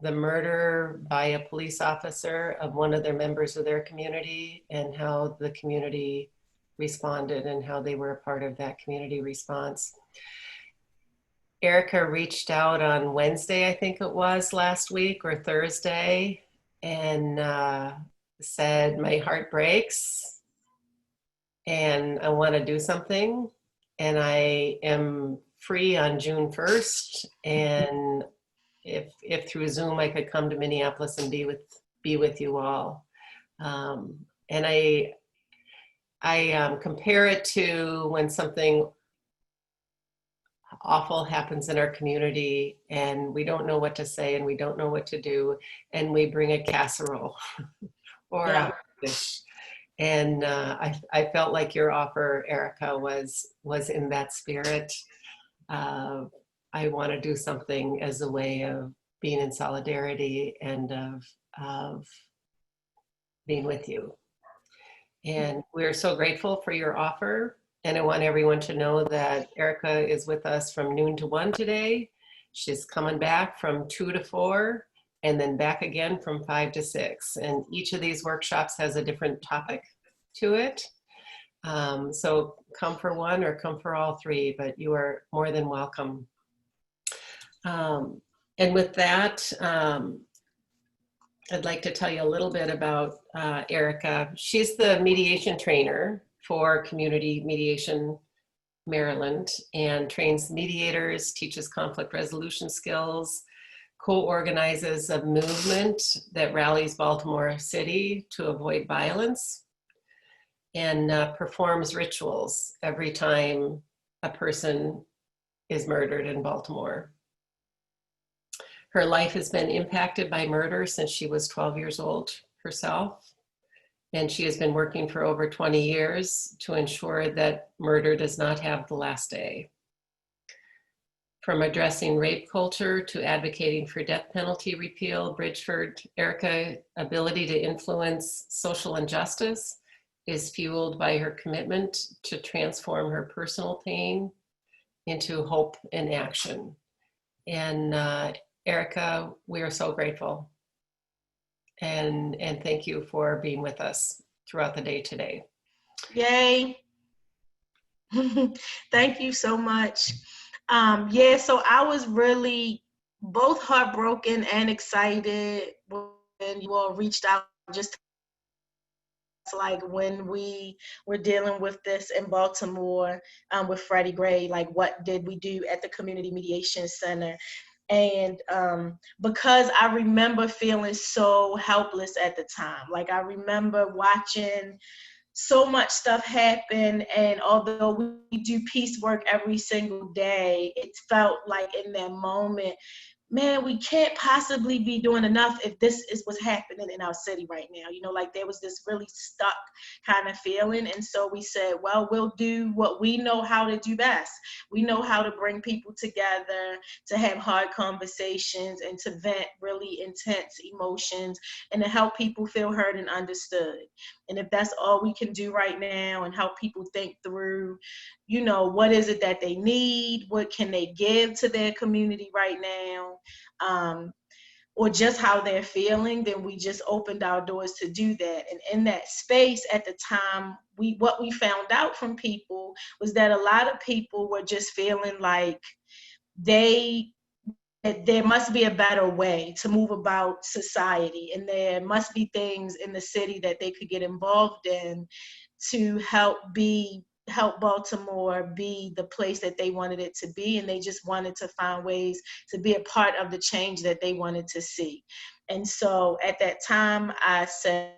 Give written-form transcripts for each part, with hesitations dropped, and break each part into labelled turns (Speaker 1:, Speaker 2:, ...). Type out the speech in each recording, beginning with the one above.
Speaker 1: the murder by a police officer of one of their members of their community, and how the community responded and how they were a part of that community response. Erica reached out on Wednesday, I think it was last week, or Thursday, and said, my heart breaks and I want to do something. And I am free on June 1st. And if through Zoom I could come to Minneapolis and be with you all. And I compare it to when something awful happens in our community and we don't know what to say and we don't know what to do, and we bring a casserole or a dish. And I felt like your offer, Erica, was in that spirit. I want to do something as a way of being in solidarity and of being with you. And we're so grateful for your offer. And I want everyone to know that Erica is with us from noon to 1 today. She's coming back from 2 to 4, and then back again from 5 to 6. And each of these workshops has a different topic to it. So come for one or come for all three, but you are more than welcome. And with that, I'd like to tell you a little bit about Erica. She's the mediation trainer for Community Mediation Maryland, and trains mediators, teaches conflict resolution skills, co-organizes a movement that rallies Baltimore City to avoid violence, and performs rituals every time a person is murdered in Baltimore. Her life has been impacted by murder since she was 12 years old herself. And she has been working for over 20 years to ensure that murder does not have the last day. From addressing rape culture to advocating for death penalty repeal, Bridgeford, Erica's ability to influence social injustice is fueled by her commitment to transform her personal pain into hope and action. And Erica, we are so grateful. And thank you for being with us throughout the day today.
Speaker 2: Yay. Thank you so much. Yeah, so I was really both heartbroken and excited when you all reached out, just like when we were dealing with this in Baltimore with Freddie Gray, like what did we do at the Community Mediation Center? And because I remember feeling so helpless at the time, like I remember watching so much stuff happen, and although we do peace work every single day, it felt like in that moment, man, we can't possibly be doing enough if this is what's happening in our city right now. You know, like there was this really stuck kind of feeling. And so we said, well, we'll do what we know how to do best. We know how to bring people together, to have hard conversations, and to vent really intense emotions, and to help people feel heard and understood. And if that's all we can do right now, and help people think through, you know, what is it that they need? What can they give to their community right now? Or just how they're feeling, then we just opened our doors to do that. And in that space at the time, what we found out from people was that a lot of people were just feeling like there must be a better way to move about society, and there must be things in the city that they could get involved in to help Baltimore be the place that they wanted it to be, and they just wanted to find ways to be a part of the change that they wanted to see. And so at that time, I said,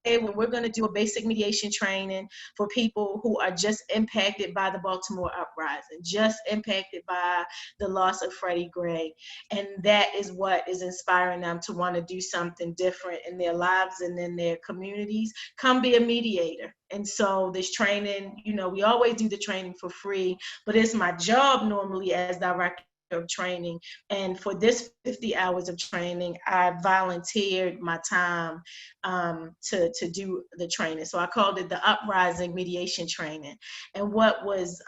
Speaker 2: hey, we're going to do a basic mediation training for people who are just impacted by the Baltimore uprising, just impacted by the loss of Freddie Gray. And that is what is inspiring them to want to do something different in their lives and in their communities. Come be a mediator. And so this training, you know, we always do the training for free, but it's my job normally as director of training. And for this 50 hours of training, I volunteered my time to do the training. So I called it the Uprising Mediation Training. And what was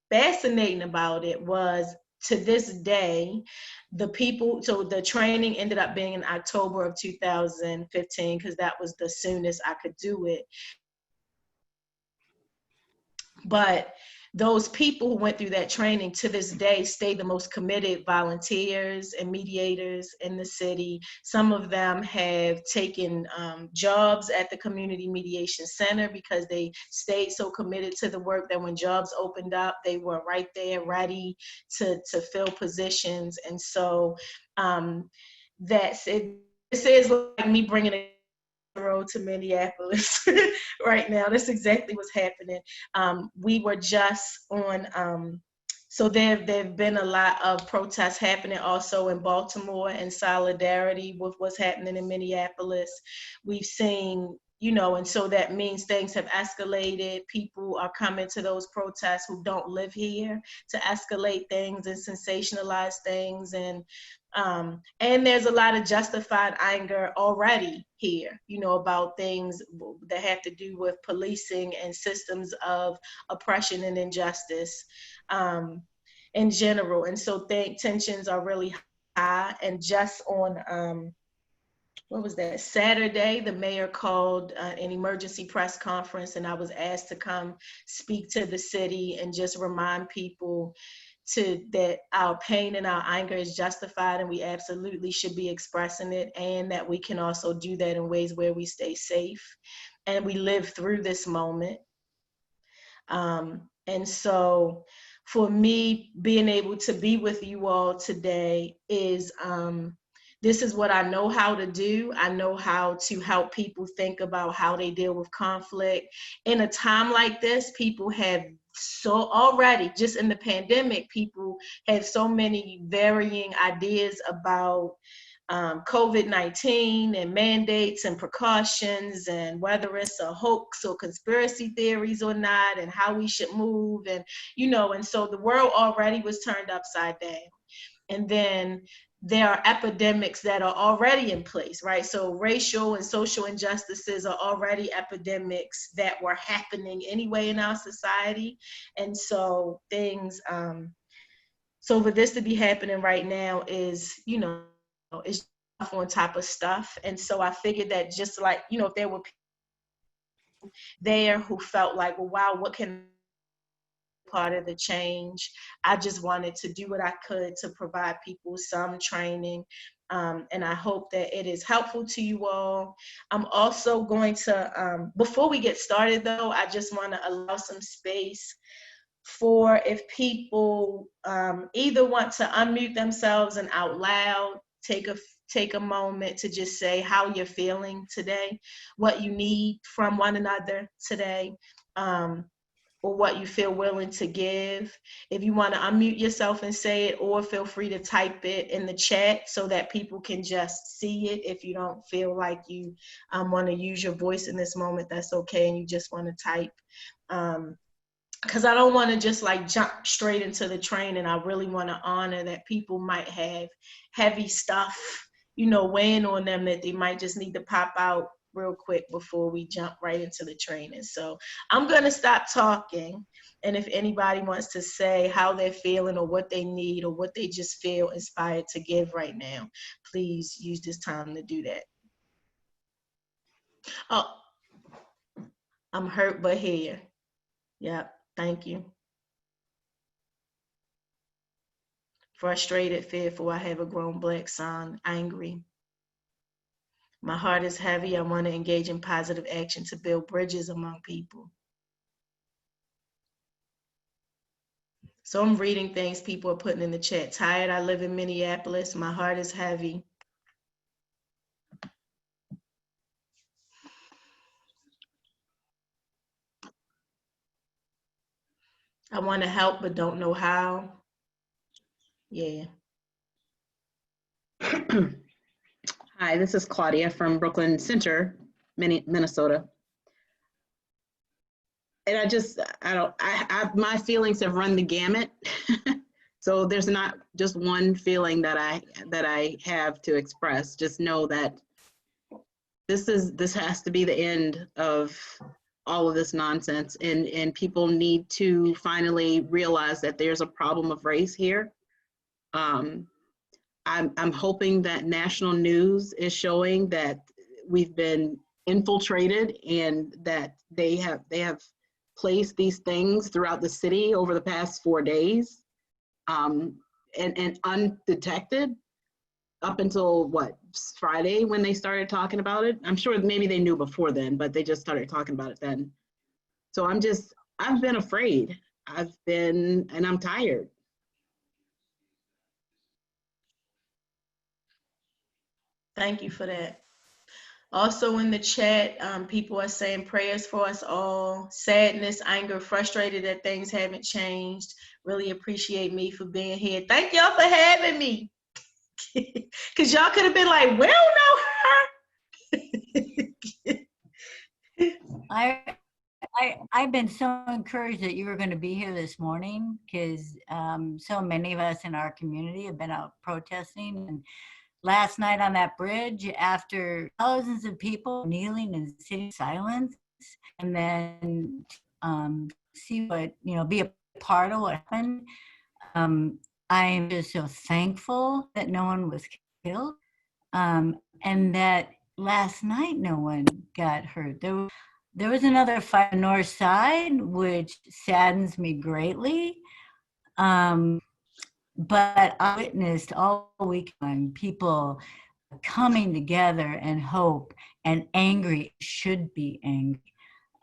Speaker 2: fascinating about it was to this day, the people, so the training ended up being in October of 2015, because that was the soonest I could do it. But those people who went through that training to this day stay the most committed volunteers and mediators in the city. Some of them have taken jobs at the Community Mediation Center because they stayed so committed to the work that when jobs opened up, they were right there ready to fill positions. And so that's it. This is like me bringing a road to Minneapolis right now. That's exactly what's happening. We were just on, so there've been a lot of protests happening also in Baltimore in solidarity with what's happening in Minneapolis. We've seen, you know, and so that means things have escalated. People are coming to those protests who don't live here to escalate things and sensationalize things. And there's a lot of justified anger already here, you know, about things that have to do with policing and systems of oppression and injustice in general. And so tensions are really high. And just on, what was that, Saturday, the mayor called an emergency press conference, and I was asked to come speak to the city and just remind people that our pain and our anger is justified, and we absolutely should be expressing it, and that we can also do that in ways where we stay safe and we live through this moment. And so for me, being able to be with you all today is, this is what I know how to do. I know how to help people think about how they deal with conflict. In a time like this, people have so already, just in the pandemic, people have so many varying ideas about COVID-19 and mandates and precautions, and whether it's a hoax or conspiracy theories or not, and how we should move, and, you know, and so the world already was turned upside down. And then there are epidemics that are already in place, right? So racial and social injustices are already epidemics that were happening anyway in our society. And so things, so for this to be happening right now is, you know, is on top of stuff. And so I figured that, just like, you know, if there were people there who felt like, well, wow, what can part of the change, I just wanted to do what I could to provide people some training. And I hope that it is helpful to you all. I'm also going to, before we get started though, I just want to allow some space for, if people either want to unmute themselves and out loud, take a moment to just say how you're feeling today, what you need from one another today, or what you feel willing to give. If you want to unmute yourself and say it, or feel free to type it in the chat so that people can just see it. If you don't feel like you want to use your voice in this moment, that's okay, and you just want to type. Because I don't want to just like jump straight into the train, and I really want to honor that people might have heavy stuff, you know, weighing on them that they might just need to pop out real quick before we jump right into the training. So I'm going to stop talking. And if anybody wants to say how they're feeling or what they need or what they just feel inspired to give right now, please use this time to do that. Oh, I'm hurt but here. Yep, thank you. Frustrated, fearful, I have a grown Black son, angry. My heart is heavy. I want to engage in positive action to build bridges among people. So I'm reading things people are putting in the chat. Tired, I live in Minneapolis. My heart is heavy. I want to help but don't know how. Yeah.
Speaker 3: Hi, this is Claudia from Brooklyn Center, Minnesota. And my feelings have run the gamut. So there's not just one feeling that I have to express. Just know that this has to be the end of all of this nonsense, and people need to finally realize that there's a problem of race here. I'm hoping that national news is showing that we've been infiltrated and that they have placed these things throughout the city over the past 4 days, and undetected up until what, Friday, when they started talking about it. I'm sure maybe they knew before then, but they just started talking about it then. So I've been afraid. And I'm tired.
Speaker 2: Thank you for that. Also in the chat, people are saying prayers for us all. Sadness, anger, frustrated that things haven't changed. Really appreciate me for being here. Thank y'all for having me. Because y'all could have been like, we don't know her.
Speaker 4: I've been so encouraged that you were going to be here this morning, because so many of us in our community have been out protesting. And last night on that bridge, after thousands of people kneeling and sitting in silence, and then see what, be a part of what happened. I am just so thankful that no one was killed, and that last night no one got hurt. There was another fight on the north side, which saddens me greatly. But I witnessed all weekend people coming together and hope, and angry should be angry.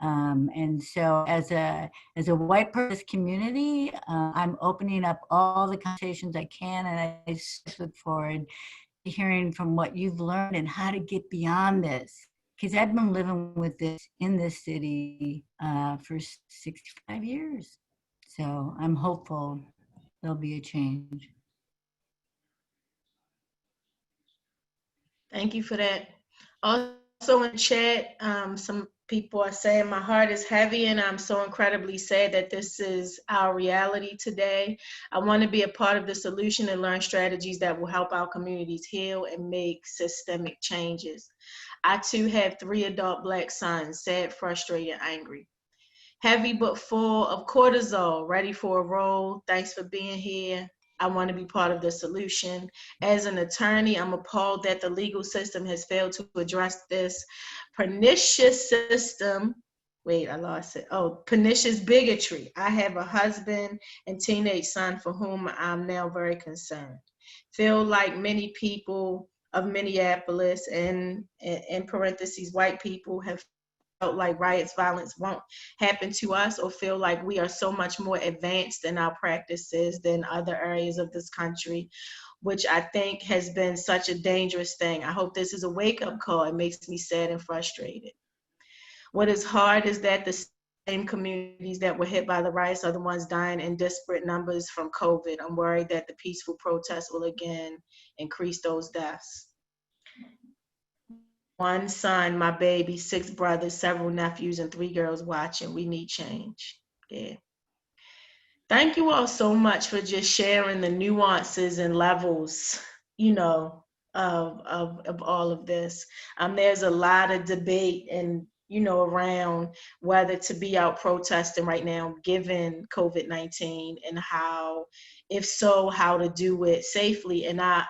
Speaker 4: And so as a white person community, I'm opening up all the conversations I can, and I just look forward to hearing from what you've learned and how to get beyond this. Because I've been living with this in this city for 65 years. So I'm hopeful there'll be a change.
Speaker 2: Thank you for that. Also in chat, some people are saying my heart is heavy and I'm so incredibly sad that this is our reality today. I want to be a part of the solution and learn strategies that will help our communities heal and make systemic changes. I too have 3 adult Black sons, sad, frustrated, angry. Heavy but full of cortisol, ready for a role. Thanks for being here. I want to be part of the solution. As an attorney, I'm appalled that the legal system has failed to address this pernicious system. Wait, I lost it. Oh, pernicious bigotry. I have a husband and teenage son for whom I'm now very concerned. Feel like many people of Minneapolis and in parentheses, white people have felt like riots, violence won't happen to us, or feel like we are so much more advanced in our practices than other areas of this country, which I think has been such a dangerous thing. I hope this is a wake-up call. It makes me sad and frustrated. What is hard is that the same communities that were hit by the riots are the ones dying in disparate numbers from COVID. I'm worried that the peaceful protests will again increase those deaths. 1 son, my baby, 6 brothers, several nephews, and 3 girls watching. We need change. Yeah. Thank you all so much for just sharing the nuances and levels, of all of this. There's a lot of debate and, around whether to be out protesting right now, given COVID-19, and how, if so, how to do it safely. And I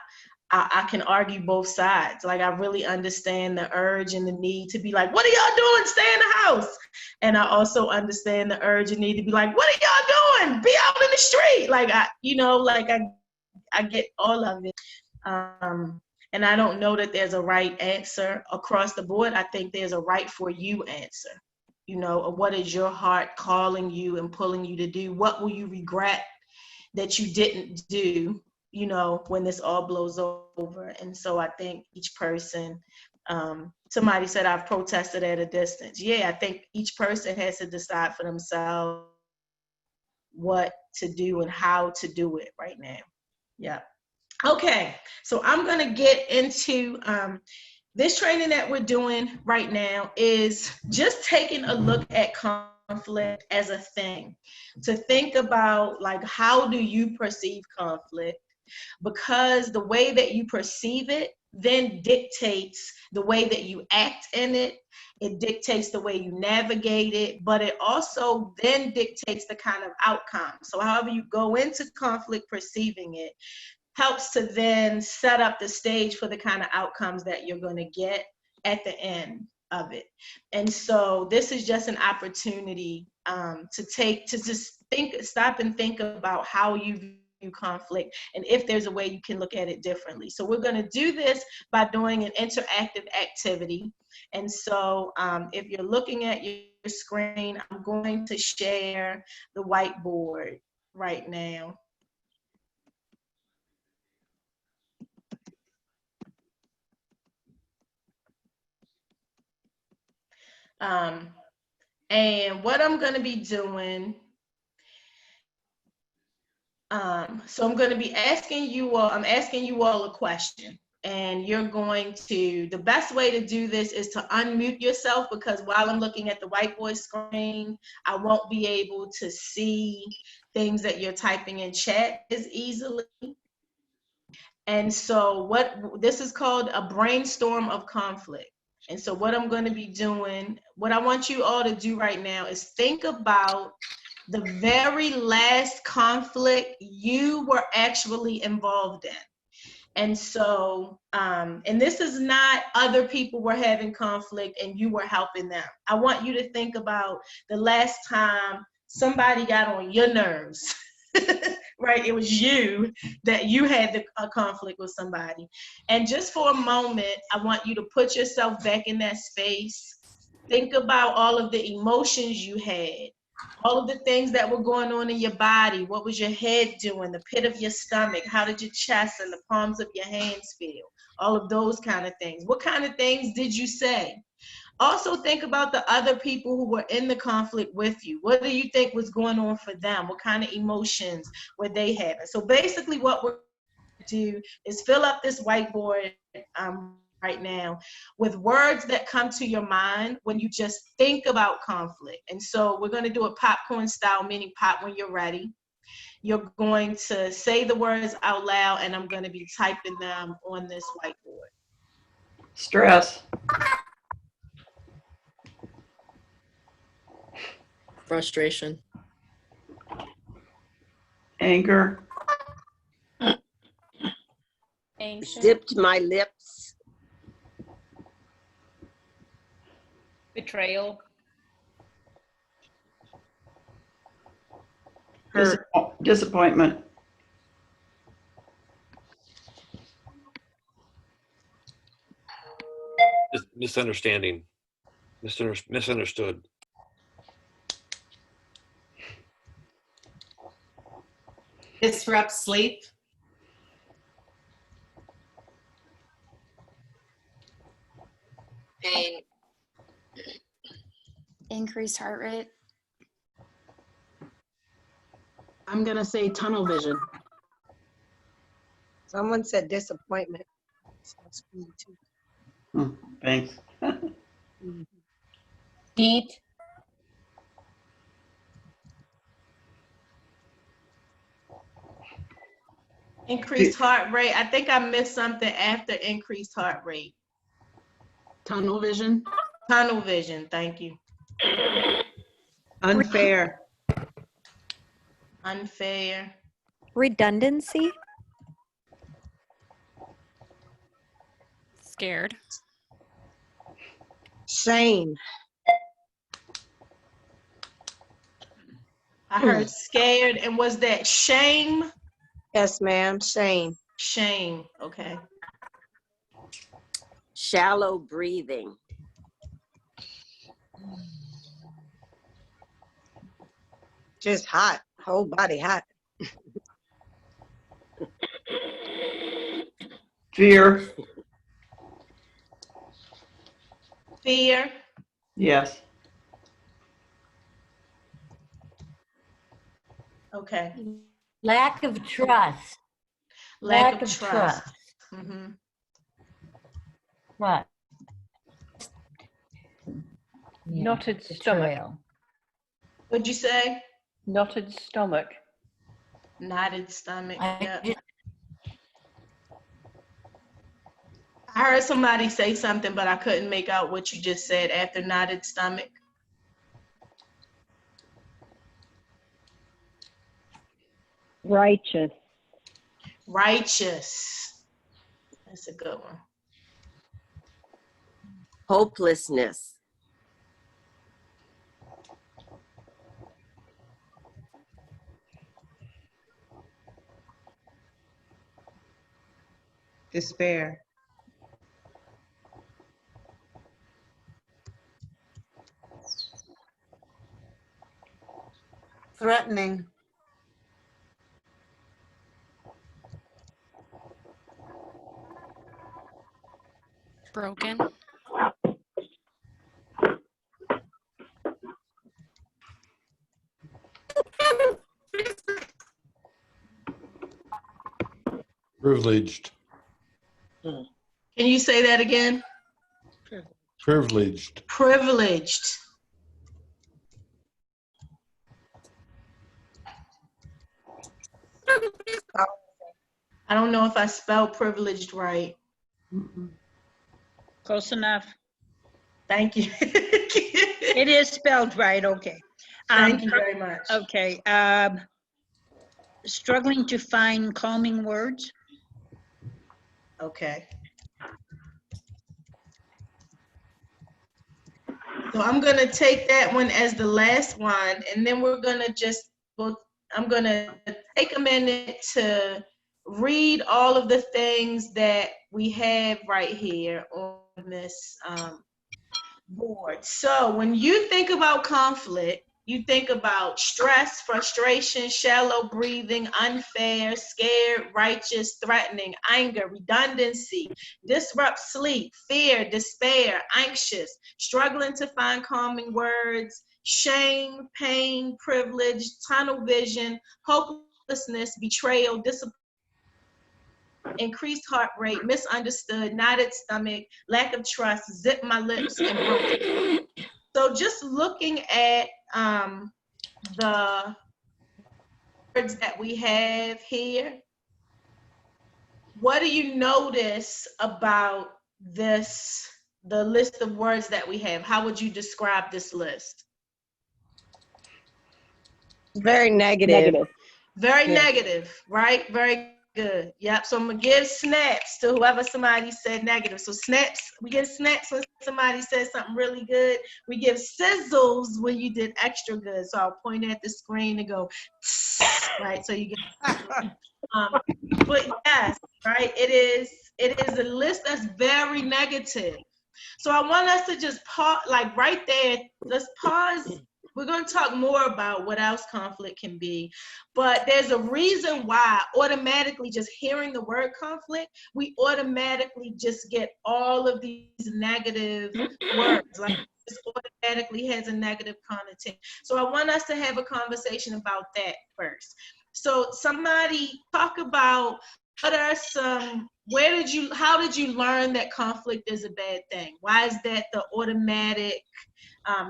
Speaker 2: can argue both sides. Like, I really understand the urge and the need to be like, what are y'all doing? Stay in the house. And I also understand the urge and need to be like, what are y'all doing? Be out in the street. Like, I get all of it. And I don't know that there's a right answer across the board. I think there's a right for you answer. What is your heart calling you and pulling you to do? What will you regret that you didn't do, when this all blows over? And so I think each person, somebody said I've protested at a distance. Yeah, I think each person has to decide for themselves what to do and how to do it right now. Yeah. Okay, so I'm gonna get into this training that we're doing right now is just taking a look at conflict as a thing, to think about, like, how do you perceive conflict? Because the way that you perceive it then dictates the way that you act in it. It dictates the way you navigate it, but it also then dictates the kind of outcome. So however you go into conflict perceiving it, helps to then set up the stage for the kind of outcomes that you're going to get at the end of it. And so this is just an opportunity to just stop and think about how you view conflict and if there's a way you can look at it differently. So we're going to do this by doing an interactive activity. And so if you're looking at your screen, I'm going to share the whiteboard right now. And what I'm going to be doing, so I'm going to be asking you all, I'm asking you all a question. And you're going to, the best way to do this is to unmute yourself, because while I'm looking at the whiteboard screen, I won't be able to see things that you're typing in chat as easily. And so this is called a brainstorm of conflict. And so what I'm going to be doing, what I want you all to do right now is think about the very last conflict you were actually involved in. And so, and this is not other people were having conflict and you were helping them. I want you to think about the last time somebody got on your nerves, right? It was you that you had a conflict with somebody. And just for a moment, I want you to put yourself back in that space. Think about all of the emotions you had, all of the things that were going on in your body. What was your head doing? The pit of your stomach? How did your chest and the palms of your hands feel? All of those kind of things. What kind of things did you say? Also think about the other people who were in the conflict with you. What do you think was going on for them? What kind of emotions were they having? So basically what we're going to do is fill up this whiteboard right now with words that come to your mind when you just think about conflict. And so we're going to do a popcorn style mini pop when you're ready. You're going to say the words out loud and I'm going to be typing them on this whiteboard.
Speaker 5: Stress.
Speaker 6: Frustration.
Speaker 5: Anger.
Speaker 7: Anxious.
Speaker 8: Zipped my lips.
Speaker 7: Betrayal.
Speaker 5: Disappointment.
Speaker 9: Misunderstanding. Misunderstood.
Speaker 1: Disrupt sleep.
Speaker 10: Pain. Increased heart rate.
Speaker 3: I'm gonna say tunnel vision.
Speaker 8: Someone said disappointment. Sounds good too.
Speaker 5: Thanks.
Speaker 7: Heat.
Speaker 2: Increased heart rate. I think I missed something after increased heart rate.
Speaker 3: Tunnel vision.
Speaker 2: Tunnel vision. Thank you.
Speaker 8: Unfair.
Speaker 2: Unfair.
Speaker 11: Redundancy.
Speaker 7: Scared.
Speaker 8: Shame.
Speaker 2: I heard scared. And was that shame?
Speaker 8: Yes, ma'am. Shame.
Speaker 2: Shame. Okay.
Speaker 8: Shallow breathing. Just hot. Whole body hot.
Speaker 5: Fear.
Speaker 2: Fear.
Speaker 5: Yes.
Speaker 2: Okay.
Speaker 4: Lack of trust.
Speaker 2: Lack of trust. Mm-hmm.
Speaker 4: What?
Speaker 7: Knotted stomach.
Speaker 2: What'd you say?
Speaker 7: Knotted stomach.
Speaker 2: Knotted stomach.
Speaker 4: I
Speaker 2: Yeah. I heard somebody say something, but I couldn't make out what you just said after knotted stomach.
Speaker 11: Righteous.
Speaker 2: Righteous. That's a good one.
Speaker 10: Hopelessness.
Speaker 8: Despair.
Speaker 12: Threatening.
Speaker 13: Broken.
Speaker 14: Privileged.
Speaker 2: Can you say that again?
Speaker 14: Privileged.
Speaker 2: Privileged. I don't know if I spelled privileged right.
Speaker 15: Close enough.
Speaker 2: Thank you.
Speaker 15: It is spelled right, okay.
Speaker 2: Thank you very much.
Speaker 15: Okay, struggling to find calming words.
Speaker 2: Okay. So I'm gonna take that one as the last one, and then we're gonna just, I'm gonna take a minute to read all of the things that we have right here on this board. So when you think about conflict, you think about stress, frustration, shallow breathing, unfair, scared, righteous, threatening, anger, redundancy, disrupt sleep, fear, despair, anxious, struggling to find calming words, shame, pain, privilege, tunnel vision, hopelessness, betrayal, disappointment, increased heart rate, misunderstood, knotted stomach, lack of trust, zip my lips, and broken. So just looking at the words that we have here, what do you notice about this, the list of words that we have? How would you describe this list?
Speaker 8: Very negative.
Speaker 2: Very
Speaker 8: Yeah.
Speaker 2: negative, right? Very good. Yep. So I'm gonna give snaps to whoever somebody said negative. So snaps, we give snaps when somebody says something really good. We give sizzles when you did extra good. So I'll point at the screen and go, right? So you get. But yes, right. It is a list that's very negative. So I want us to just pause, like right there. Let's pause. We're going to talk more about what else conflict can be, but there's a reason why automatically just hearing the word conflict, we automatically just get all of these negative words. Like this automatically has a negative connotation. So I want us to have a conversation about that first. So somebody talk about what are some, how did you learn that conflict is a bad thing? Why is that the automatic,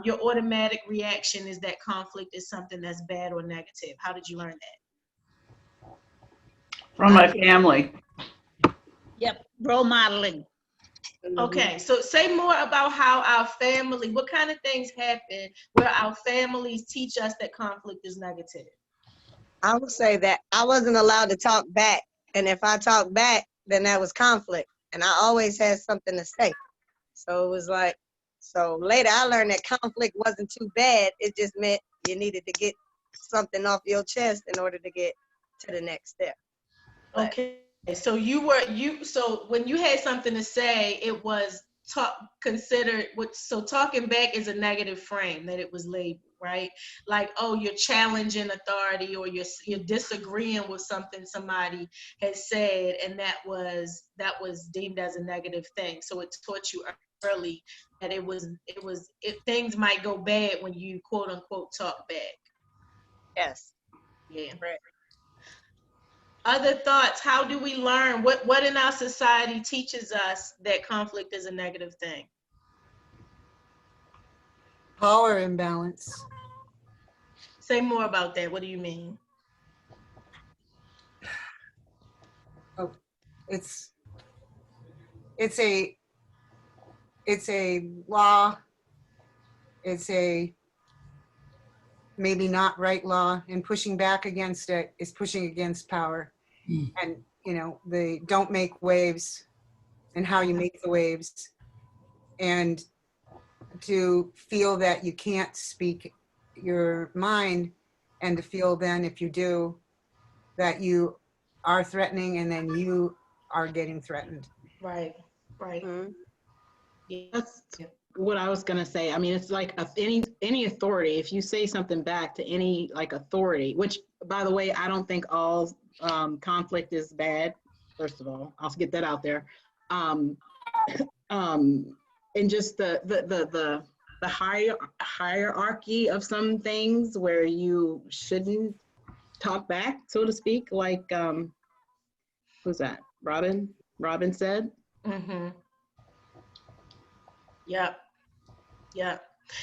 Speaker 2: your automatic reaction is that conflict is something that's bad or negative? How did you learn that?
Speaker 5: From my family.
Speaker 15: Yep, role modeling.
Speaker 2: Okay, so say more about how our family, what kind of things happen where our families teach us that conflict is negative?
Speaker 8: I would say that I wasn't allowed to talk back. And if I talked back, then that was conflict. And I always had something to say. So it was like, so later I learned that conflict wasn't too bad. It just meant you needed to get something off your chest in order to get to the next step. But,
Speaker 2: okay, so so when you had something to say, it was considered, so talking back is a negative frame that it was labeled, right? Like, oh, you're challenging authority, or you're disagreeing with something somebody has said, and that was deemed as a negative thing. So it taught you early that things might go bad when you quote unquote talk back.
Speaker 8: yes.
Speaker 2: Yeah.
Speaker 8: Right.
Speaker 2: Other thoughts? How do we learn? What in our society teaches us that conflict is a negative thing?
Speaker 12: Power imbalance.
Speaker 2: Say more about that. What do you mean?
Speaker 12: Oh, it's a law. It's a maybe not right law, and pushing back against it is pushing against power. And the don't make waves and how you make the waves, and to feel that you can't speak your mind, and to feel then if you do that you are threatening and then you are getting threatened.
Speaker 2: Right.
Speaker 3: That's what I was gonna say. I mean, it's like any authority. If you say something back to any like authority, which by the way, I don't think all conflict is bad. First of all, I'll get that out there. And just the hierarchy of some things where you shouldn't talk back, so to speak. Like who's that? Robin said.
Speaker 2: Mm-hmm. Yep.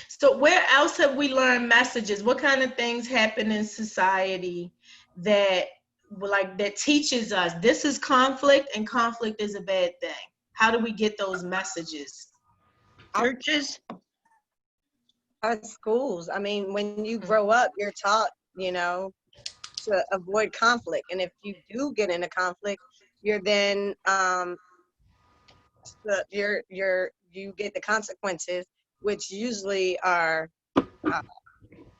Speaker 2: So where else have we learned messages? What kind of things happen in society that teaches us this is conflict and conflict is a bad thing? How do we get those messages?
Speaker 15: Churches?
Speaker 8: At schools. I mean, when you grow up, you're taught, to avoid conflict. And if you do get into conflict, you're then you get the consequences, which usually are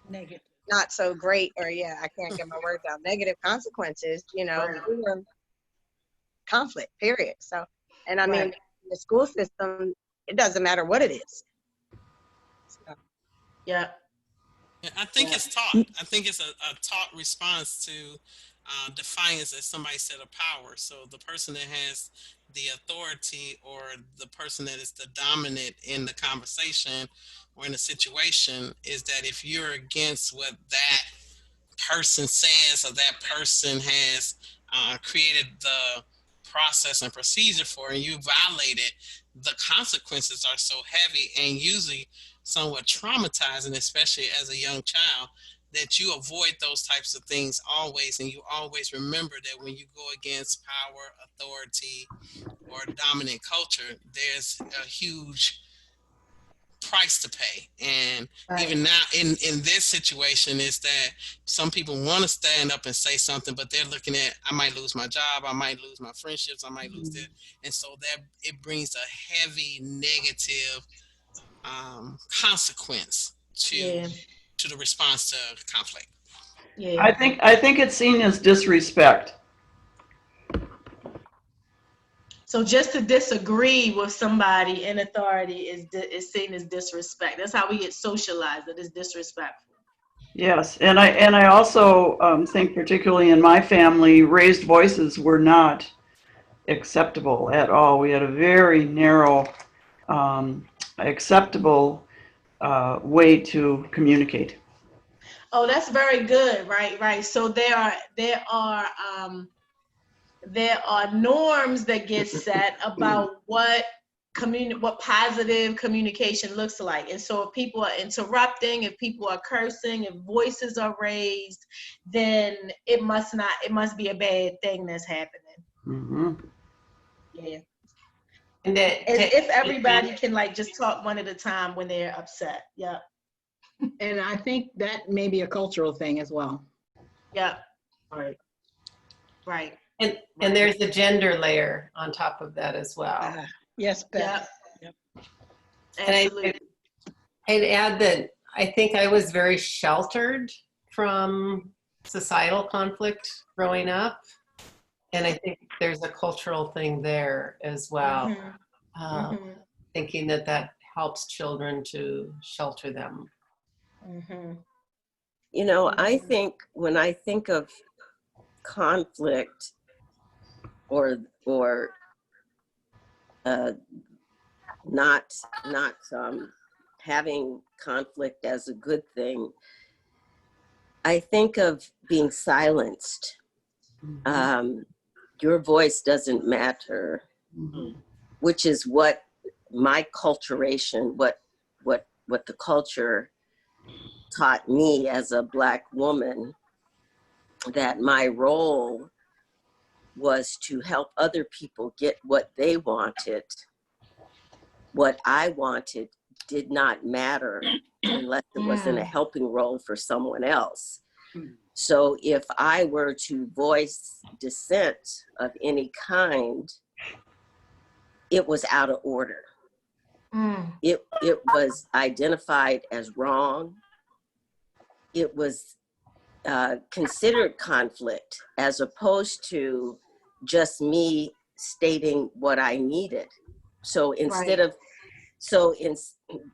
Speaker 15: Negative.
Speaker 8: not so great, or I can't get my words out. Negative consequences, for conflict, period. So, and I mean, the school system, it doesn't matter what it is. So.
Speaker 2: Yeah.
Speaker 16: I think it's taught. I think it's a taught response to defiance, as somebody said, of power. So the person that has the authority, or the person that is the dominant in the conversation or in the situation, is that if you're against what that person says, or that person has created the process and procedure for, and you violate it, the consequences are so heavy and usually somewhat traumatizing, especially as a young child, that you avoid those types of things always. And you always remember that when you go against power, authority, or dominant culture, there's a huge price to pay. And even now in this situation, is that some people want to stand up and say something, but they're looking at, I might lose my job, I might lose my friendships, I might lose this. And so that it brings a heavy negative consequence to the response to conflict.
Speaker 5: I think it's seen as disrespect.
Speaker 2: So just to disagree with somebody in authority is seen as disrespect. That's how we get socialized. That is disrespectful.
Speaker 5: Yes, and I also think, particularly in my family, raised voices were not acceptable at all. We had a very narrow, acceptable way to communicate.
Speaker 2: Oh, that's very good. Right. So there are norms that get set about what positive communication looks like. And so if people are interrupting, if people are cursing, if voices are raised, then it must be a bad thing that's happening.
Speaker 5: Mm-hmm.
Speaker 2: Yeah. And if everybody can just talk one at a time when they're upset. Yeah.
Speaker 3: And I think that may be a cultural thing as well.
Speaker 2: Yeah. Right.
Speaker 1: And there's the gender layer on top of that as well.
Speaker 15: Yes, Beth.
Speaker 2: Yep.
Speaker 1: And I'd add that I think I was very sheltered from societal conflict growing up. And I think there's a cultural thing there as well. Thinking that helps children to shelter them.
Speaker 10: I think when I think of conflict or not having conflict as a good thing, I think of being silenced. Your voice doesn't matter, which is what my culturation, what the culture taught me as a Black woman, that my role was to help other people get what they wanted. What I wanted did not matter unless it was in a helping role for someone else. So if I were to voice dissent of any kind, it was out of order. It was identified as wrong. It was considered conflict as opposed to just me stating what I needed. So instead of,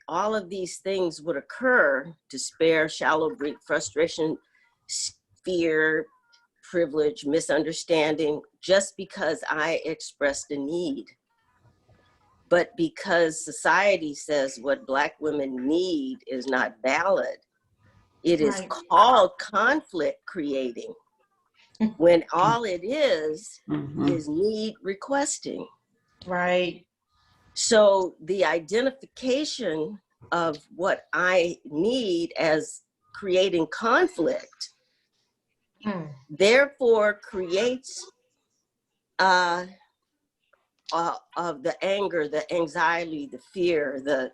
Speaker 10: all of these things would occur: despair, shallow grief, frustration, fear, privilege, misunderstanding, just because I expressed a need. But because society says what Black women need is not valid, it is called conflict creating, when all it is need requesting.
Speaker 2: Right.
Speaker 10: So the identification of what I need as creating conflict, therefore creates of the anger, the anxiety, the fear, the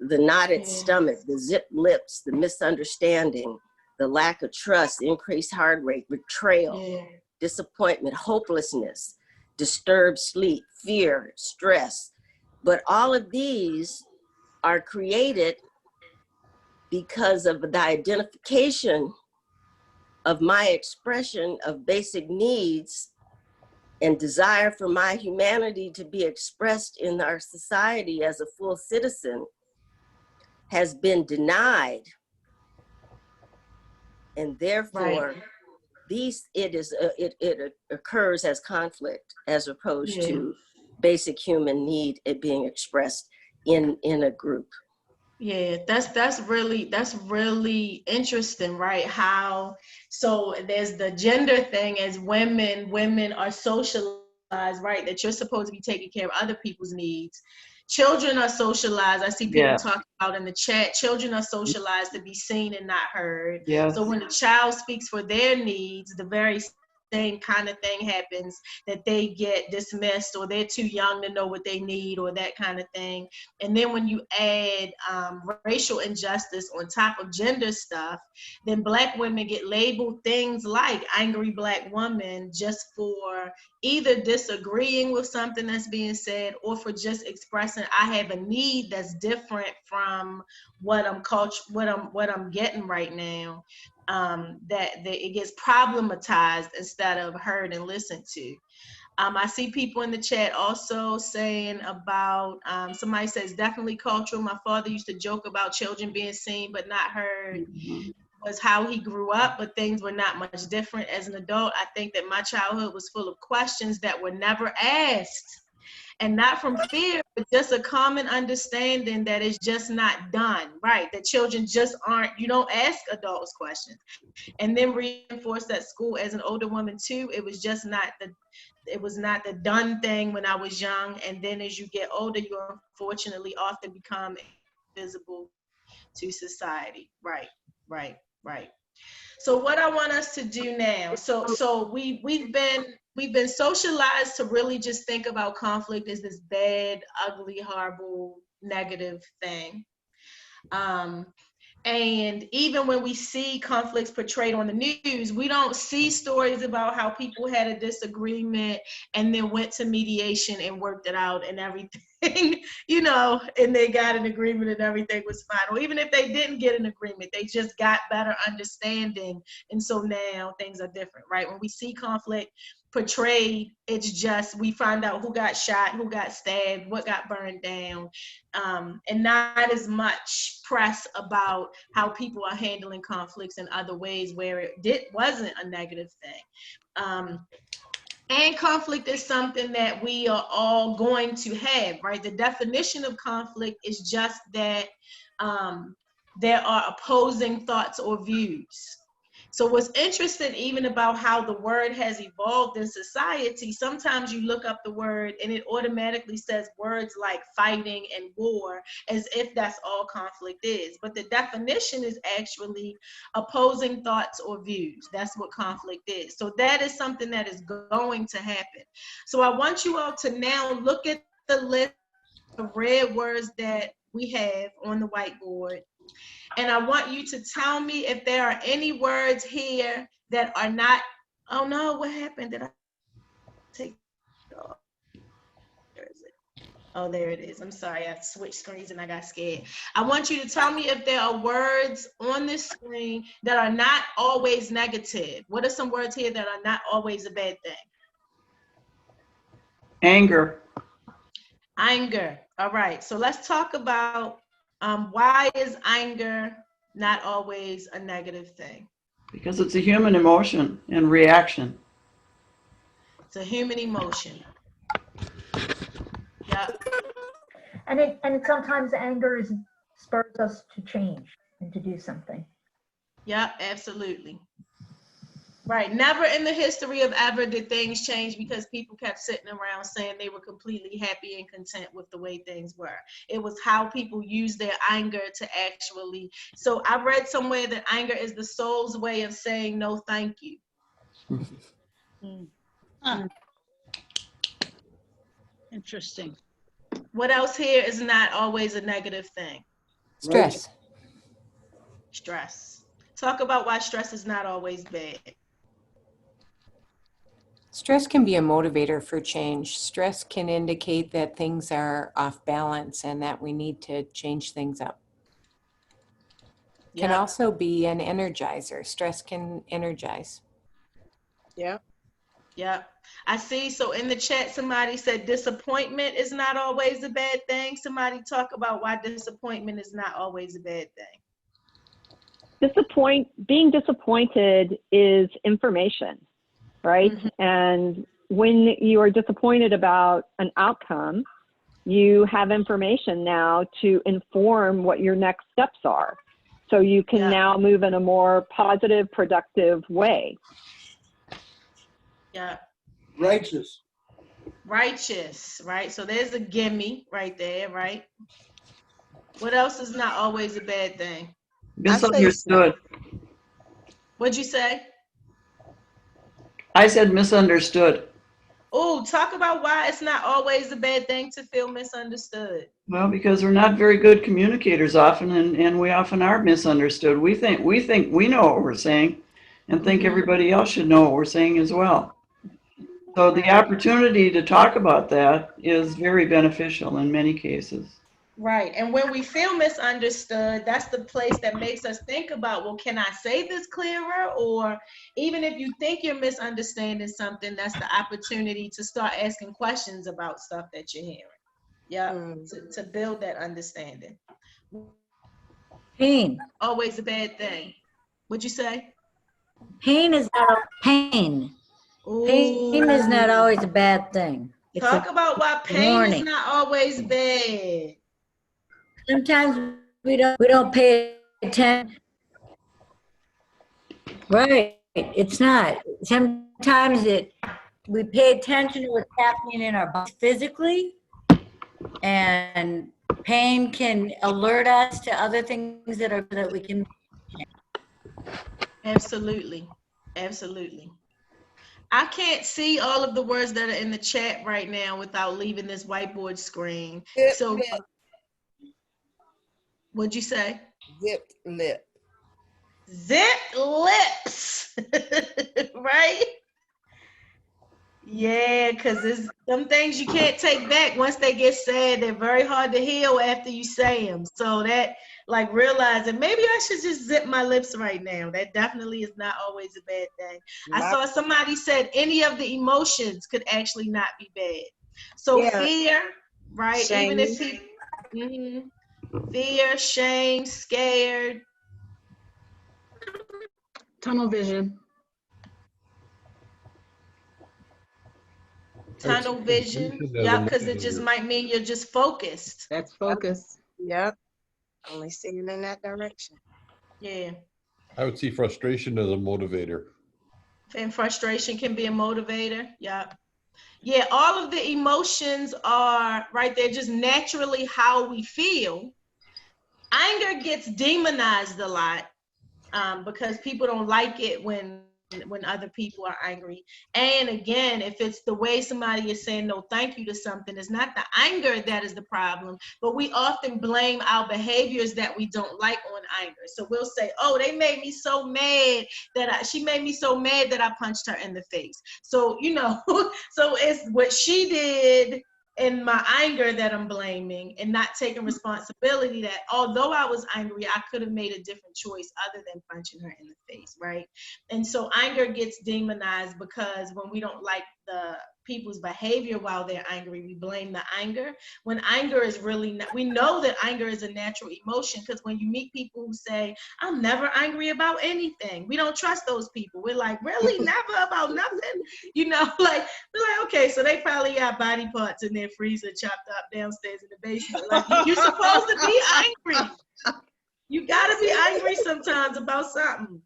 Speaker 10: knotted stomach, the zipped lips, the misunderstanding, the lack of trust, increased heart rate, betrayal, disappointment, hopelessness, disturbed sleep, fear, stress. But all of these are created because of the identification of my expression of basic needs and desire for my humanity to be expressed in our society as a full citizen has been denied. And therefore, it occurs as conflict as opposed to basic human need, it being expressed in a group.
Speaker 2: Yeah, that's really interesting, right? How, so there's the gender thing. As women are socialized, right? That you're supposed to be taking care of other people's needs. Children are socialized. I see people talking about in the chat, children are socialized to be seen and not heard. So when the child speaks for their needs, the very same kind of thing happens, that they get dismissed, or they're too young to know what they need, or that kind of thing. And then when you add racial injustice on top of gender stuff, then Black women get labeled things like angry Black woman, just for either disagreeing with something that's being said, or for just expressing I have a need that's different from what I'm getting right now. That it gets problematized instead of heard and listened to. I see people in the chat also saying about, somebody says definitely cultural. My father used to joke about children being seen but not heard. Was how he grew up, but things were not much different as an adult. I think that my childhood was full of questions that were never asked, and not from fear, but just a common understanding that it's just not done, right? That children just aren't, you don't ask adults questions. And then reinforced at school as an older woman too, it was not the done thing when I was young. And then as you get older, you unfortunately often become invisible to society. Right. So what I want us to do now, so we've been socialized to really just think about conflict as this bad, ugly, horrible, negative thing. And even when we see conflicts portrayed on the news, we don't see stories about how people had a disagreement and then went to mediation and worked it out and everything, and they got an agreement and everything was fine. Or even if they didn't get an agreement, they just got better understanding. And so now things are different, right? When we see conflict portrayed, it's just, we find out who got shot, who got stabbed, what got burned down, and not as much press about how people are handling conflicts in other ways where it wasn't a negative thing. And conflict is something that we are all going to have, right? The definition of conflict is just that there are opposing thoughts or views. So what's interesting even about how the word has evolved in society, sometimes you look up the word and it automatically says words like fighting and war, as if that's all conflict is. But the definition is actually opposing thoughts or views. That's what conflict is. So that is something that is going to happen. So I want you all to now look at the list of red words that we have on the whiteboard. And I want you to tell me if there are any words here that are not, oh no, what happened? Did I take it off? Where is it? Oh, there it is. I'm sorry, I switched screens and I got scared. I want you to tell me if there are words on this screen that are not always negative. What are some words here that are not always a bad thing?
Speaker 5: Anger.
Speaker 2: Anger. All right, so let's talk about why is anger not always a negative thing?
Speaker 5: Because it's a human emotion and reaction.
Speaker 2: It's a human emotion. Yeah.
Speaker 17: And sometimes anger spurs us to change and to do something.
Speaker 2: Yeah, absolutely. Right. Never in the history of ever did things change because people kept sitting around saying they were completely happy and content with the way things were. It was how people use their anger to actually. So I read somewhere that anger is the soul's way of saying no, thank you.
Speaker 15: Interesting.
Speaker 2: What else here is not always a negative thing?
Speaker 18: Stress.
Speaker 2: Stress. Talk about why stress is not always bad.
Speaker 18: Stress can be a motivator for change. Stress can indicate that things are off balance and that we need to change things up. Can also be an energizer. Stress can energize.
Speaker 8: Yeah.
Speaker 2: Yeah. I see. So in the chat, somebody said disappointment is not always a bad thing. Somebody talk about why disappointment is not always a bad thing.
Speaker 19: Being disappointed is information, right? And when you are disappointed about an outcome, you have information now to inform what your next steps are. So you can now move in a more positive, productive way.
Speaker 2: Yeah.
Speaker 20: Righteous.
Speaker 2: Righteous, right? So there's a gimme right there, right? What else is not always a bad thing?
Speaker 5: Misunderstood.
Speaker 2: What'd you say?
Speaker 5: I said misunderstood.
Speaker 2: Oh, talk about why it's not always a bad thing to feel misunderstood.
Speaker 5: Well, because we're not very good communicators often, and we often are misunderstood. We think we know what we're saying and think everybody else should know what we're saying as well. So the opportunity to talk about that is very beneficial in many cases.
Speaker 2: Right. And when we feel misunderstood, that's the place that makes us think about, well, can I say this clearer? Or even if you think you're misunderstanding something, that's the opportunity to start asking questions about stuff that you're hearing. Yeah. To build that understanding.
Speaker 4: Pain.
Speaker 2: Always a bad thing. What'd you say?
Speaker 4: Pain is not pain. Pain is not always a bad thing. It's
Speaker 2: Talk about why pain
Speaker 4: warning.
Speaker 2: is not always bad.
Speaker 4: Sometimes we don't pay attention. Right. It's not. Sometimes we pay attention to what's happening in our body physically, and pain can alert us to other things that we can.
Speaker 2: Absolutely. Absolutely. I can't see all of the words that are in the chat right now without leaving this whiteboard screen. So what'd you say?
Speaker 20: Zipped lip.
Speaker 2: Zipped lips. Right? Yeah, because there's some things you can't take back once they get said. They're very hard to heal after you say them. So that, like, realizing maybe I should just zip my lips right now. That definitely is not always a bad thing. I saw somebody said any of the emotions could actually not be bad. So fear, right?
Speaker 8: Shame.
Speaker 2: Even if he, fear, shame, scared.
Speaker 3: Tunnel vision.
Speaker 2: Tunnel vision. Yeah, because it just might mean you're just focused.
Speaker 3: That's focus.
Speaker 8: Yep. Only seeing in that direction.
Speaker 2: Yeah.
Speaker 14: I would see frustration as a motivator.
Speaker 2: And frustration can be a motivator. Yeah. Yeah, all of the emotions are right there, just naturally how we feel. Anger gets demonized a lot because people don't like it when when other people are angry. And again, if it's the way somebody is saying no thank you to something, it's not the anger that is the problem, but we often blame our behaviors that we don't like on anger. So we'll say, oh, they made me so mad that she made me so mad that I punched her in the face. So, you know, so it's what she did in my anger that I'm blaming, and not taking responsibility that although I was angry, I could have made a different choice other than punching her in the face, right? And so anger gets demonized because when we don't like the people's behavior while they're angry, we blame the anger. When anger is really not, we know that anger is a natural emotion, because when you meet people who say, I'm never angry about anything, we don't trust those people. We're like, really? Never about nothing? You know, like, we're like, okay, so they probably got body parts in their freezer chopped up downstairs in the basement. Like, you're supposed to be angry. You gotta be angry sometimes about something.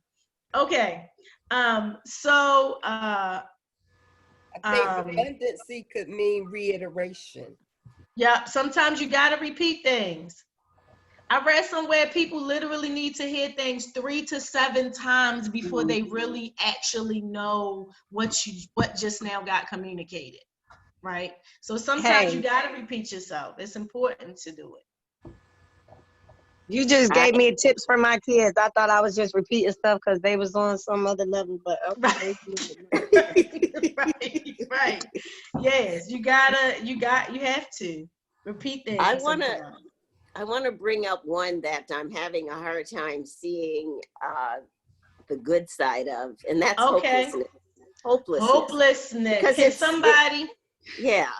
Speaker 2: Okay.
Speaker 20: I think redundancy could mean reiteration.
Speaker 2: Yeah, sometimes you got to repeat things. I read somewhere people literally need to hear things 3 to 7 times before they really actually know what just now got communicated, right? So sometimes you got to repeat yourself. It's important to do it.
Speaker 8: You just gave me tips for my kids. I thought I was just repeating stuff because they was on some other level, but okay.
Speaker 2: Right. Yes, you have to repeat things.
Speaker 10: I want to bring up one that I'm having a hard time seeing the good side of, and that's hopelessness. Hopelessness.
Speaker 2: Can somebody?
Speaker 10: Yeah.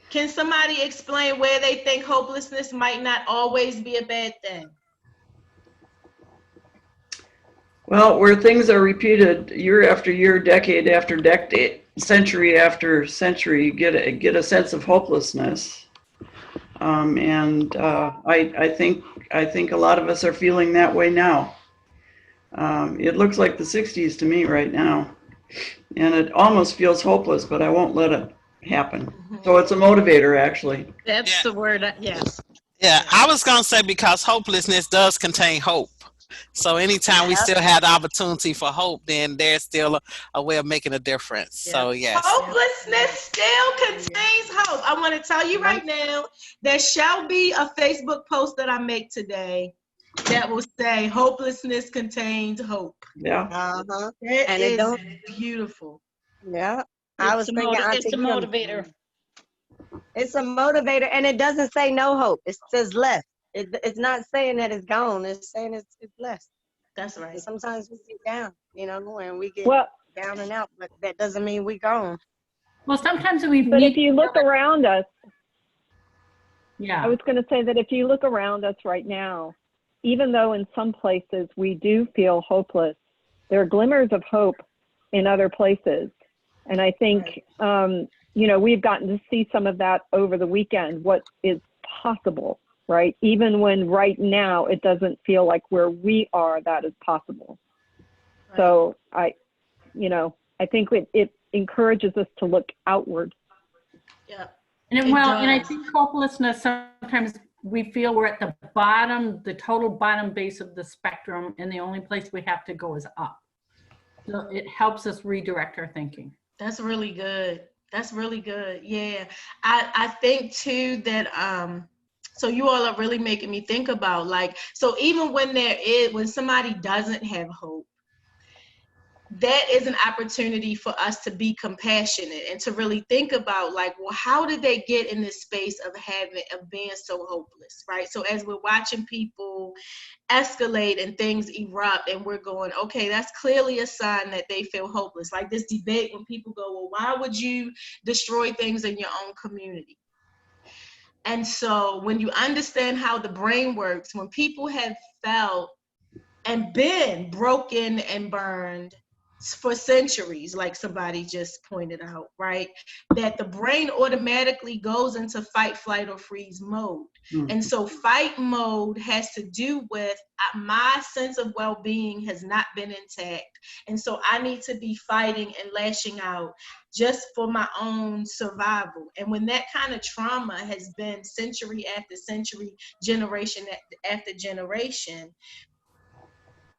Speaker 2: Can somebody explain where they think hopelessness might not always be a bad thing?
Speaker 5: Well, where things are repeated year after year, decade after decade, century after century, you get a sense of hopelessness. I think a lot of us are feeling that way now. It looks like the 60s to me right now, and it almost feels hopeless, but I won't let it happen. So it's a motivator, actually.
Speaker 2: That's the word. Yes.
Speaker 16: Yeah, I was going to say, because hopelessness does contain hope. So anytime we still have the opportunity for hope, then there's still a way of making a difference. So yes.
Speaker 2: Hopelessness still contains hope. I want to tell you right now, there shall be a Facebook post that I make today that will say hopelessness contains hope.
Speaker 5: Yeah.
Speaker 8: Uh-huh.
Speaker 2: And it is beautiful.
Speaker 8: Yeah. I was thinking,
Speaker 7: it's a motivator.
Speaker 8: It's a motivator, and it doesn't say no hope. It says less. It's not saying that it's gone. It's saying it's less.
Speaker 2: That's right.
Speaker 8: Sometimes we get down, and we get
Speaker 19: Well,
Speaker 8: down and out, but that doesn't mean we're gone.
Speaker 7: Well, sometimes we
Speaker 19: But if you look around us,
Speaker 7: yeah,
Speaker 19: I was going to say that if you look around us right now, even though in some places we do feel hopeless, there are glimmers of hope in other places. And I think, we've gotten to see some of that over the weekend, what is possible, right? Even when right now it doesn't feel like where we are, that is possible. Right. So I think it encourages us to look outward.
Speaker 2: Yeah.
Speaker 7: And I think hopelessness, sometimes we feel we're at the bottom, the total bottom base of the spectrum, and the only place we have to go is up. So it helps us redirect our thinking.
Speaker 2: That's really good. That's really good. Yeah. I think too that so you all are really making me think about, like, so even when somebody doesn't have hope, that is an opportunity for us to be compassionate and to really think about, like, well, how did they get in this space of being so hopeless, right? So as we're watching people escalate and things erupt, and we're going, okay, that's clearly a sign that they feel hopeless. Like this debate when people go, well, why would you destroy things in your own community? And so when you understand how the brain works, when people have felt and been broken and burned for centuries, like somebody just pointed out, right? That the brain automatically goes into fight, flight, or freeze mode. Mm-hmm. And so fight mode has to do with my sense of well-being has not been intact. And so I need to be fighting and lashing out just for my own survival. And when that kind of trauma has been century after century, generation after generation,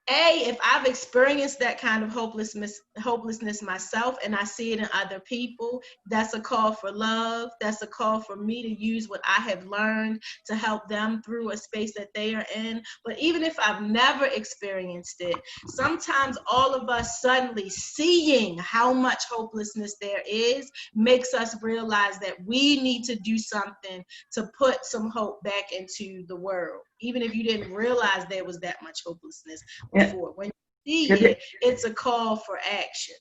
Speaker 2: if I've experienced that kind of hopelessness myself and I see it in other people, that's a call for love. That's a call for me to use what I have learned to help them through a space that they are in. But even if I've never experienced it, sometimes all of us suddenly seeing how much hopelessness there is makes us realize that we need to do something to put some hope back into the world, even if you didn't realize there was that much hopelessness before. When you see it, it's a call for action.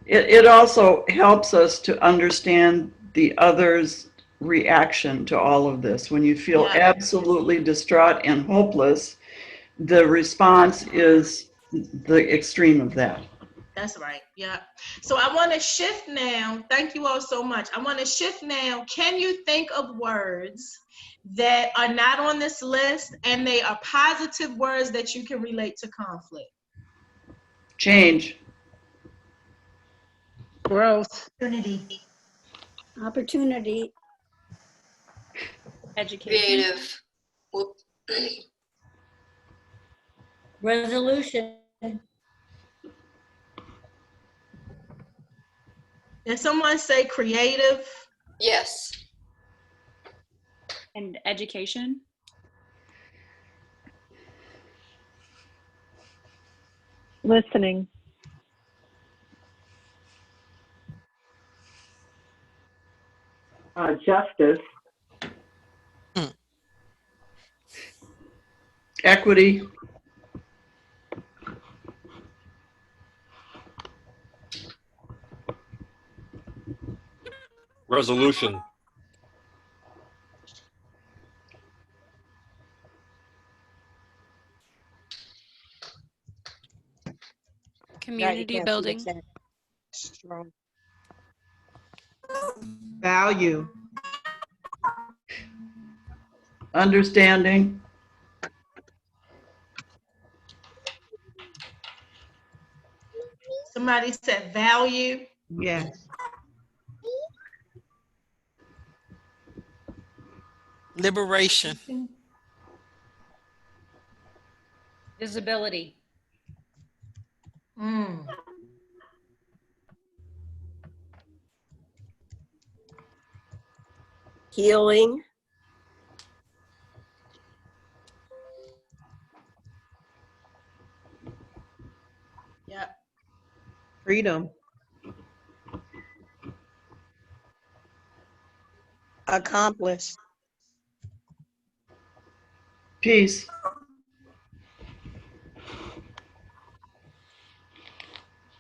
Speaker 5: It also helps us to understand the other's reaction to all of this. When you feel absolutely distraught and hopeless, the response is the extreme of that.
Speaker 2: That's right. Yeah. So I want to shift now. Thank you all so much. I want to shift now. Can you think of words that are not on this list and they are positive words that you can relate to conflict?
Speaker 5: Change.
Speaker 15: Growth.
Speaker 21: Opportunity.
Speaker 22: Education.
Speaker 4: Creative. Resolution.
Speaker 2: Did someone say creative?
Speaker 22: Yes.
Speaker 13: And education.
Speaker 19: Listening.
Speaker 23: Justice.
Speaker 5: Equity.
Speaker 9: Resolution.
Speaker 13: Community building.
Speaker 8: Strong.
Speaker 2: Value.
Speaker 5: Understanding.
Speaker 2: Somebody said value.
Speaker 15: Yes.
Speaker 16: Liberation.
Speaker 22: Visibility.
Speaker 10: Healing.
Speaker 2: Yep.
Speaker 15: Freedom.
Speaker 8: Accomplish.
Speaker 5: Peace.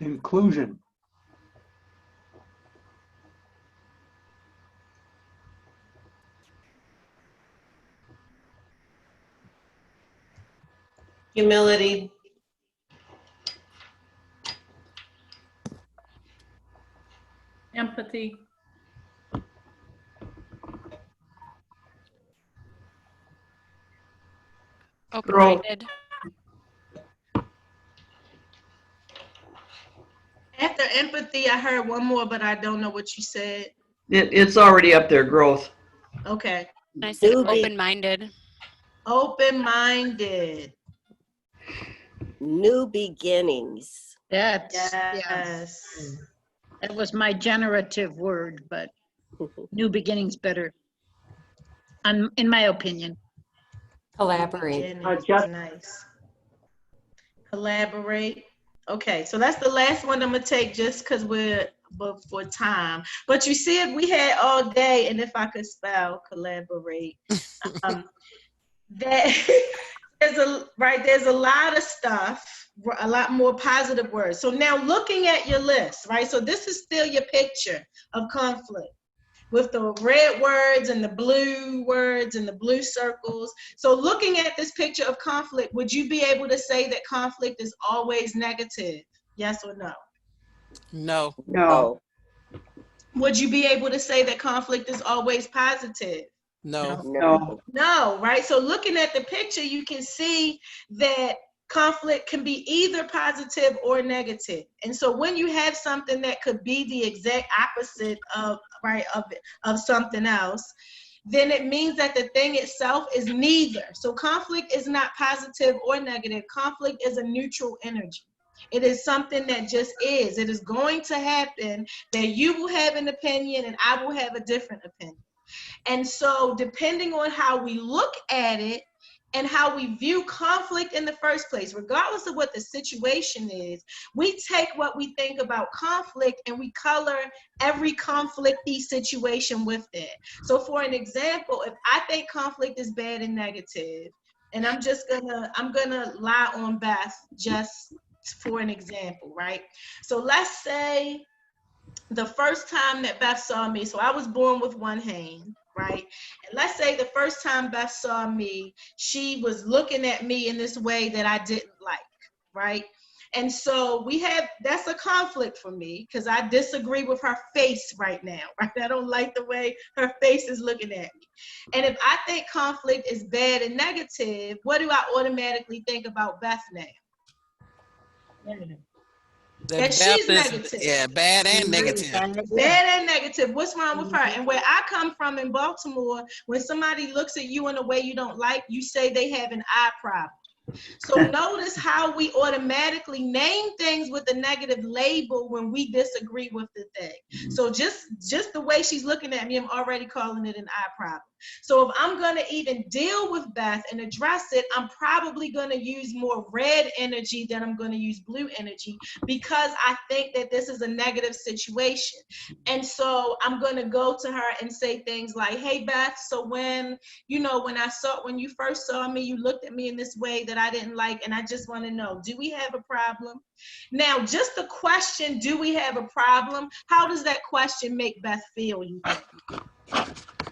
Speaker 23: Inclusion.
Speaker 1: Humility.
Speaker 7: Empathy.
Speaker 13: Open-minded.
Speaker 2: After empathy, I heard one more, but I don't know what you said.
Speaker 5: It's already up there, growth.
Speaker 2: Okay.
Speaker 13: I said open-minded.
Speaker 2: Open-minded.
Speaker 10: New beginnings.
Speaker 15: Yes.
Speaker 2: Yes.
Speaker 15: That was my generative word, but new beginnings better, in my opinion.
Speaker 18: Collaborate.
Speaker 2: Nice. Collaborate. Okay, so that's the last one I'm gonna take just because we're for time. But you see it, we had all day, and if I could spell collaborate, that there's a lot of stuff, a lot more positive words. So now looking at your list, right? So this is still your picture of conflict with the red words and the blue words and the blue circles. So looking at this picture of conflict, would you be able to say that conflict is always negative? Yes or no?
Speaker 16: No.
Speaker 5: No.
Speaker 2: Would you be able to say that conflict is always positive?
Speaker 16: No.
Speaker 5: No.
Speaker 2: No, right? So looking at the picture, you can see that conflict can be either positive or negative. And so when you have something that could be the exact opposite of something else, then it means that the thing itself is neither. So conflict is not positive or negative. Conflict is a neutral energy. It is something that just is. It is going to happen that you will have an opinion and I will have a different opinion. And so depending on how we look at it and how we view conflict in the first place, regardless of what the situation is, we take what we think about conflict and we color every conflicty situation with it. So for an example, if I think conflict is bad and negative, and I'm gonna lie on Beth just for an example, right? So let's say the first time that Beth saw me, so I was born with one hand, right? And let's say the first time Beth saw me, she was looking at me in this way that I didn't like, right? And so that's a conflict for me because I disagree with her face right now, right? I don't like the way her face is looking at me. And if I think conflict is bad and negative, what do I automatically think about Beth now? That she's negative.
Speaker 16: Yeah, bad and negative.
Speaker 2: Bad and negative. What's wrong with her? And where I come from in Baltimore, when somebody looks at you in a way you don't like, you say they have an eye problem. So notice how we automatically name things with a negative label when we disagree with the thing. So just the way she's looking at me, I'm already calling it an eye problem. So if I'm going to even deal with Beth and address it, I'm probably going to use more red energy than I'm going to use blue energy because I think that this is a negative situation. And so I'm going to go to her and say things like, hey, Beth, so when you first saw me, you looked at me in this way that I didn't like, and I just want to know, do we have a problem? Now, just the question, do we have a problem? How does that question make Beth feel, you think?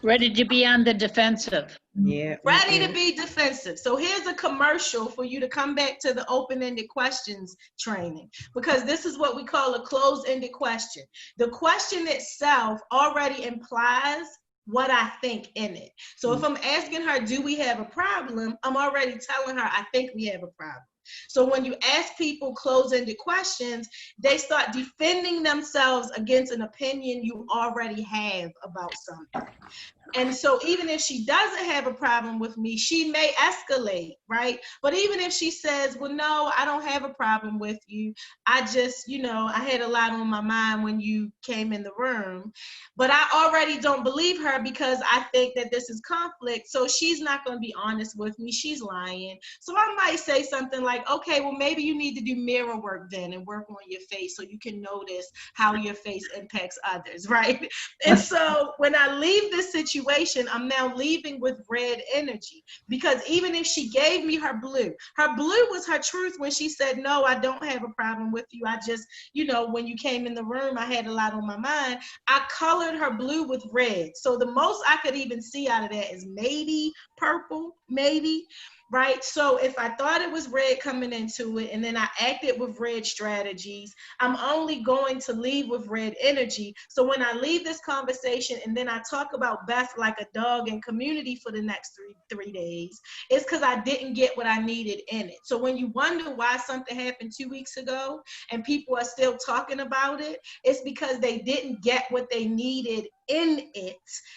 Speaker 15: Ready to be on the defensive.
Speaker 2: Yeah. Ready to be defensive. So here's a commercial for you to come back to the open-ended questions training, because this is what we call a closed-ended question. The question itself already implies what I think in it. So if I'm asking her, do we have a problem? I'm already telling her I think we have a problem. So when you ask people closed-ended questions, they start defending themselves against an opinion you already have about something. And so even if she doesn't have a problem with me, she may escalate, right? But even if she says, well, no, I don't have a problem with you. I just, I had a lot on my mind when you came in the room. But I already don't believe her because I think that this is conflict. So she's not going to be honest with me. She's lying. So I might say something like, okay, well, maybe you need to do mirror work then and work on your face so you can notice how your face impacts others, right? And so when I leave this situation, I'm now leaving with red energy, because even if she gave me her blue was her truth when she said, no, I don't have a problem with you. I just, when you came in the room, I had a lot on my mind. I colored her blue with red. So the most I could even see out of that is maybe purple, maybe. Right? So if I thought it was red coming into it and then I acted with red strategies, I'm only going to leave with red energy. So when I leave this conversation and then I talk about Beth like a dog in community for the next three days, it's because I didn't get what I needed in it. So when you wonder why something happened 2 weeks ago and people are still talking about it, it's because they didn't get what they needed in it.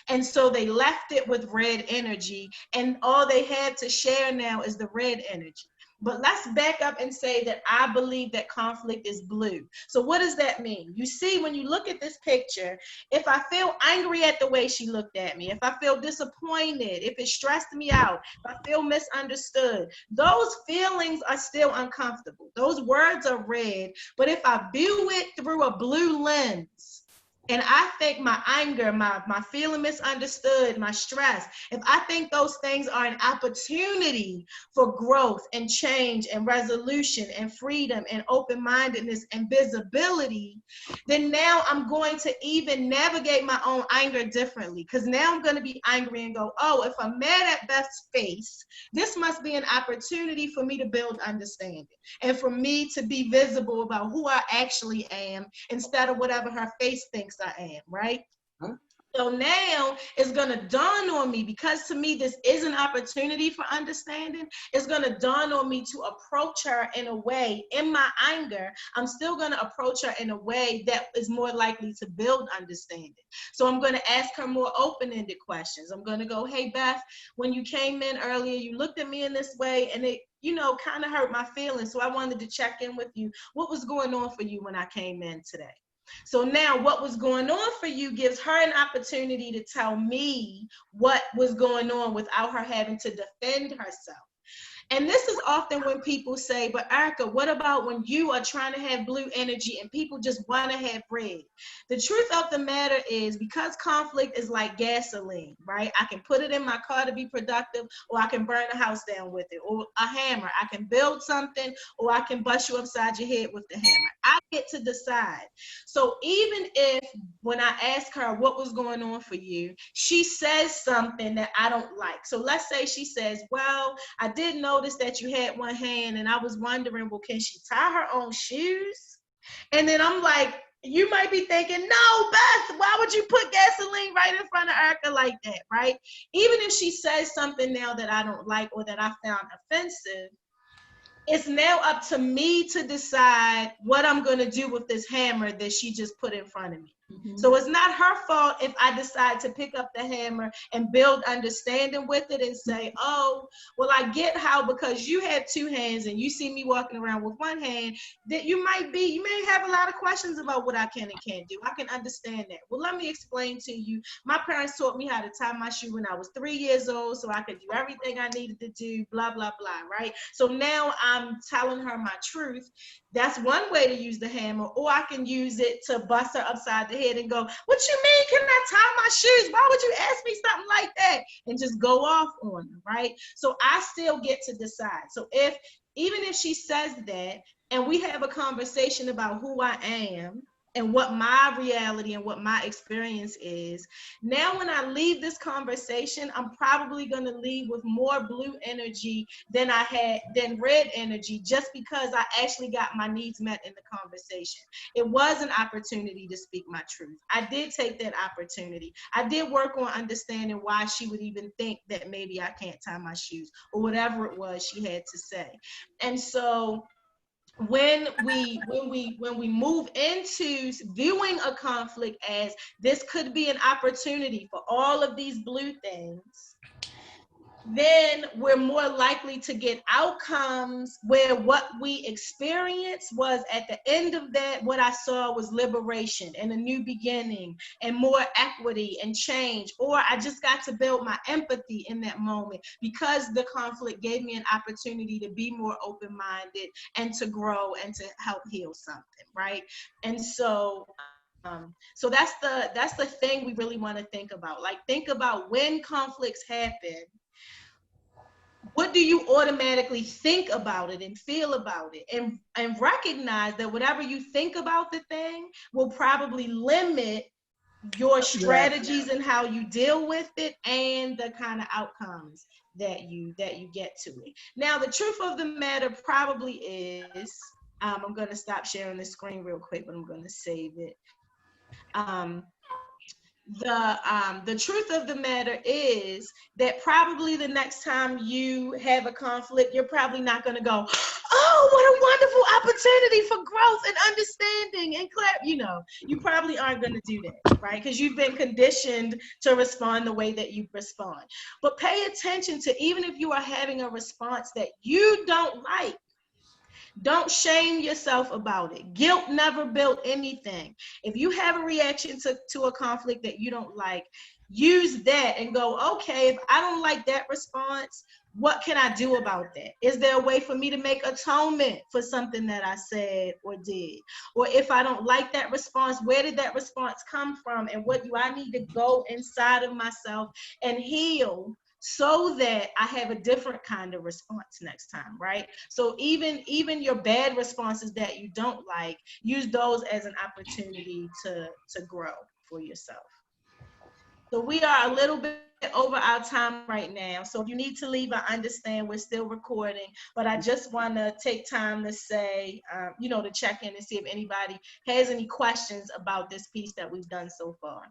Speaker 2: And so they left it with red energy, and all they had to share now is the red energy. But let's back up and say that I believe that conflict is blue. So what does that mean? You see, when you look at this picture, if I feel angry at the way she looked at me, if I feel disappointed, if it stressed me out, if I feel misunderstood, those feelings are still uncomfortable. Those words are red, but if I view it through a blue lens, and I think my anger, my feeling misunderstood, my stress, if I think those things are an opportunity for growth and change and resolution and freedom and open-mindedness and visibility, then now I'm going to even navigate my own anger differently. Because now I'm going to be angry and go, oh, if I'm mad at Beth's face, this must be an opportunity for me to build understanding and for me to be visible about who I actually am instead of whatever her face thinks I am, right? So now it's going to dawn on me, because to me this is an opportunity for understanding. It's going to dawn on me to approach her in a way, in my anger, I'm still going to approach her in a way that is more likely to build understanding. So I'm going to ask her more open-ended questions. I'm going to go, hey, Beth, when you came in earlier, you looked at me in this way and it, you know, kind of hurt my feelings. So I wanted to check in with you. What was going on for you when I came in today? So now what was going on for you gives her an opportunity to tell me what was going on without her having to defend herself. And this is often when people say, but Erica, what about when you are trying to have blue energy and people just want to have red? The truth of the matter is, because conflict is like gasoline, right? I can put it in my car to be productive, or I can burn a house down with it, or a hammer. I can build something, or I can bust you upside your head with the hammer. I get to decide. So even if when I ask her what was going on for you, she says something that I don't like. So let's say she says, well, I did notice that you had one hand and I was wondering, well, can she tie her own shoes? And then I'm like, you might be thinking, no, Beth, why would you put gasoline right in front of Erica like that, right? Even if she says something now that I don't like or that I found offensive, it's now up to me to decide what I'm going to do with this hammer that she just put in front of me. So it's not her fault if I decide to pick up the hammer and build understanding with it and say, oh, well, I get how, because you had two hands and you see me walking around with one hand, that you may have a lot of questions about what I can and can't do. I can understand that. Well, let me explain to you. My parents taught me how to tie my shoe when I was 3 years old, so I could do everything I needed to do, blah, blah, blah, right? So now I'm telling her my truth. That's one way to use the hammer, or I can use it to bust her upside the head and go, what you mean, can I tie my shoes? Why would you ask me something like that? And just go off on her, right? So I still get to decide. So even if she says that, and we have a conversation about who I am and what my reality and what my experience is, now when I leave this conversation, I'm probably going to leave with more blue energy than red energy, just because I actually got my needs met in the conversation. It was an opportunity to speak my truth. I did take that opportunity. I did work on understanding why she would even think that maybe I can't tie my shoes, or whatever it was she had to say. And so when we move into viewing a conflict as this could be an opportunity for all of these blue things, then we're more likely to get outcomes where what we experienced was, at the end of that, what I saw was liberation and a new beginning and more equity and change. Or I just got to build my empathy in that moment, because the conflict gave me an opportunity to be more open-minded and to grow and to help heal something, right? And so that's the thing we really want to think about. Like, think about when conflicts happen, what do you automatically think about it and feel about it, and recognize that whatever you think about the thing will probably limit your strategies and how you deal with it and the kind of outcomes that you get to it. Now, the truth of the matter probably is, I'm going to stop sharing the screen real quick, but I'm going to save it. The truth of the matter is that probably the next time you have a conflict, you're probably not going to go, oh, what a wonderful opportunity for growth and understanding and you probably aren't going to do that, right? Because you've been conditioned to respond the way that you respond. But pay attention to, even if you are having a response that you don't like, don't shame yourself about it. Guilt never built anything. If you have a reaction to a conflict that you don't like, use that and go, okay, if I don't like that response, what can I do about that? Is there a way for me to make atonement for something that I said or did? Or if I don't like that response, where did that response come from? And what do I need to go inside of myself and heal, so that I have a different kind of response next time, right? So even your bad responses that you don't like, use those as an opportunity to grow for yourself. So we are a little bit over our time right now. So if you need to leave, I understand, we're still recording, but I just want to take time to say, to check in and see if anybody has any questions about this piece that we've done so far.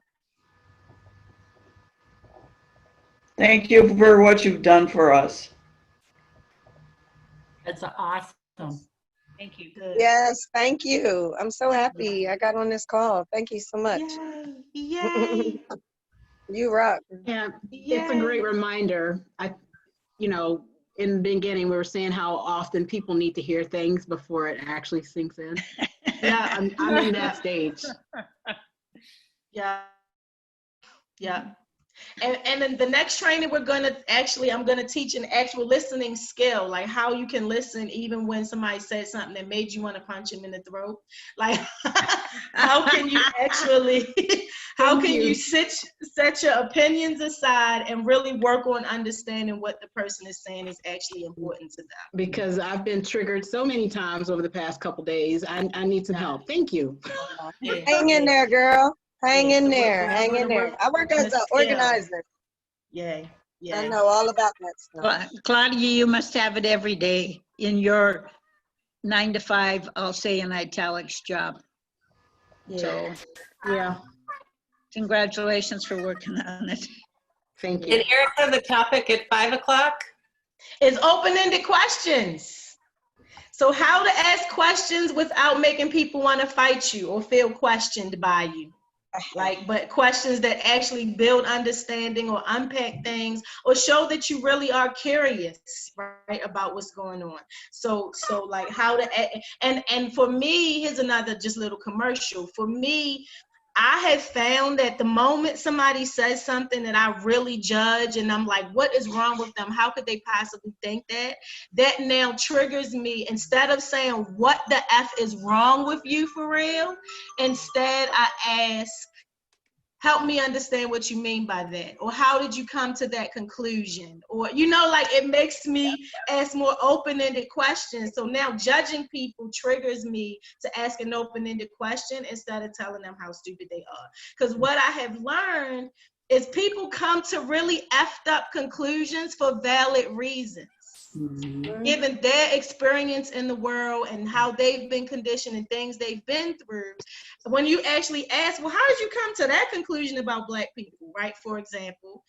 Speaker 5: Thank you for what you've done for us.
Speaker 7: That's awesome.
Speaker 15: Thank you.
Speaker 8: Yes, thank you. I'm so happy I got on this call. Thank you so much.
Speaker 2: Yay.
Speaker 8: You rock.
Speaker 3: Yeah, it's a great reminder. In the beginning, we were saying how often people need to hear things before it actually sinks in. Yeah, I'm in that stage.
Speaker 2: Yeah. And then the next training I'm gonna teach an actual listening skill, like how you can listen even when somebody said something that made you want to punch him in the throat. Like, how can you actually, you set your opinions aside and really work on understanding what the person is saying is actually important to them?
Speaker 3: Because I've been triggered so many times over the past couple days. I need some help. Thank you.
Speaker 8: Hang in there, girl. Hang in there. Hang in there. I work as an organizer.
Speaker 2: Yay.
Speaker 8: I know all about that stuff.
Speaker 15: Claudia, you must have it every day in your 9 to 5, I'll say in italics job. So,
Speaker 3: yeah.
Speaker 15: Congratulations for working on it.
Speaker 3: Thank you.
Speaker 1: And Erica, the topic at 5 o'clock
Speaker 2: is open-ended questions. So how to ask questions without making people want to fight you or feel questioned by you. But questions that actually build understanding or unpack things or show that you really are curious, right, about what's going on. So like how to, and for me, here's another just little commercial. For me, I have found that the moment somebody says something that I really judge and I'm like, what is wrong with them? How could they possibly think that? That now triggers me. Instead of saying, what the F is wrong with you for real? Instead, I ask, help me understand what you mean by that. Or how did you come to that conclusion? Or, it makes me ask more open-ended questions. So now judging people triggers me to ask an open-ended question instead of telling them how stupid they are. Because what I have learned is people come to really effed up conclusions for valid reasons. Given their experience in the world and how they've been conditioned and things they've been through, when you actually ask, well, how did you come to that conclusion about Black people, right, for example,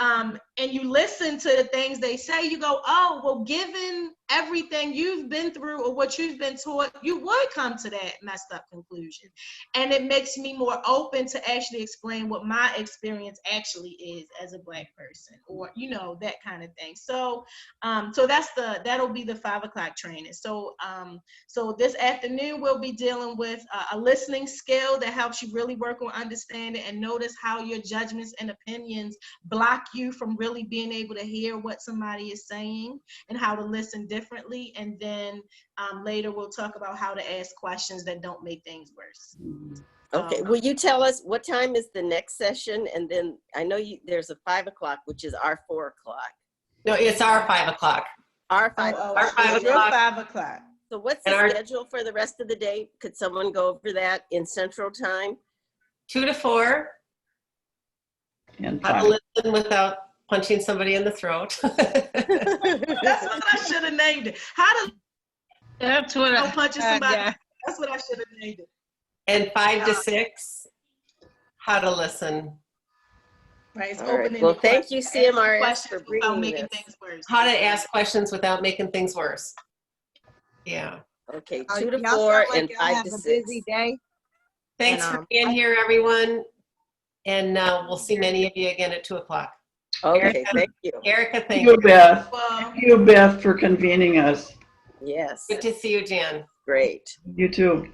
Speaker 2: and you listen to the things they say, you go, oh, well, given everything you've been through or what you've been taught, you would come to that messed up conclusion. And it makes me more open to actually explain what my experience actually is as a Black person, or, that kind of thing. So that'll be the 5 o'clock training. So this afternoon we'll be dealing with a listening skill that helps you really work on understanding and notice how your judgments and opinions block you from really being able to hear what somebody is saying and how to listen differently. And then later we'll talk about how to ask questions that don't make things worse.
Speaker 10: Okay, will you tell us what time is the next session? And then I know there's a 5 o'clock, which is our 4 o'clock.
Speaker 1: No, it's our 5 o'clock.
Speaker 10: Our 5
Speaker 1: Our 5 o'clock.
Speaker 2: 5 o'clock.
Speaker 10: So what's the schedule for the rest of the day? Could someone go over that in Central Time?
Speaker 1: 2 to 4.
Speaker 5: And
Speaker 1: how to listen without punching somebody in the throat.
Speaker 2: That's what I should have named it. How to punching somebody. Yeah. That's what I should have named it.
Speaker 1: And 5 to 6, how to listen.
Speaker 2: Right. It's
Speaker 10: All right. Well, thank you, CMRS, for bringing
Speaker 2: making things worse.
Speaker 1: How to ask questions without making things worse. Yeah.
Speaker 10: Okay, 2 to 4 and 5 to 6.
Speaker 8: Busy day.
Speaker 1: Thanks for being here, everyone. And we'll see many of you again at 2 o'clock.
Speaker 10: Okay,
Speaker 1: Erica,
Speaker 10: thank you.
Speaker 1: Erica, thank you.
Speaker 5: Beth. Thank you, Beth, for convening us.
Speaker 10: Yes.
Speaker 1: Good to see you, Jan.
Speaker 10: Great.
Speaker 5: You too.